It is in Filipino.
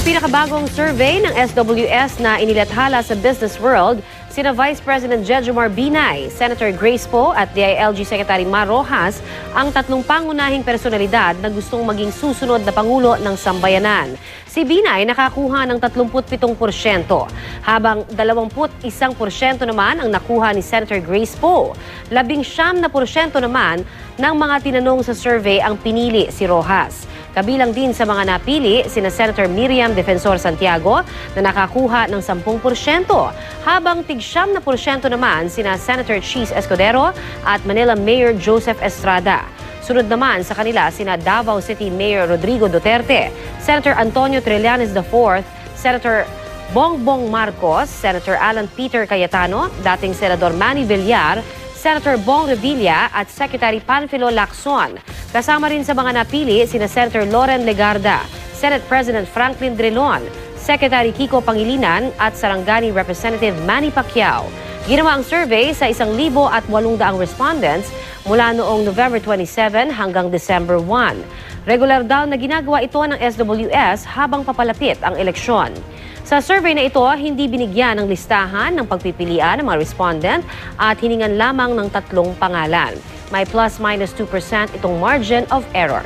pinakabagong survey ng SWS na inilathala sa Business World, sina Vice President Jejomar Binay, Senator Grace Poe at DILG Secretary Mar Rojas ang tatlong pangunahing personalidad na gustong maging susunod na Pangulo ng Sambayanan. Si Binay nakakuha ng 37%, habang 21% naman ang nakuha ni Senator Grace Poe. 19% naman ng mga tinanong sa survey ang pinili si Rojas. Kabilang din sa mga napili, sina Senator Miriam Defensor Santiago na nakakuha ng 10%, habang tig-9% naman sina Senator Cheese Escudero at Manila Mayor Joseph Estrada. Sunod naman sa kanila sina Davao City Mayor Rodrigo Duterte, Senator Antonio Trillanes IV, Senator Bongbong Marcos, Senator Alan Peter Cayetano, dating Senador Manny Villar, Senator Bong Revilla at Secretary Panfilo Lacson. Kasama rin sa mga napili sina Senator Loren Legarda, Senate President Franklin Drilon, Secretary Kiko Pangilinan at Sarangani Representative Manny Pacquiao. Ginawa ang survey sa 1,800 respondents mula noong November 27 hanggang December 1. Regular daw na ginagawa ito ng SWS habang papalapit ang eleksyon. Sa survey na ito, hindi binigyan ng listahan ng pagpipilian ng mga respondent at hiningan lamang ng 3 pangalan. May plus-minus 2% itong margin of error.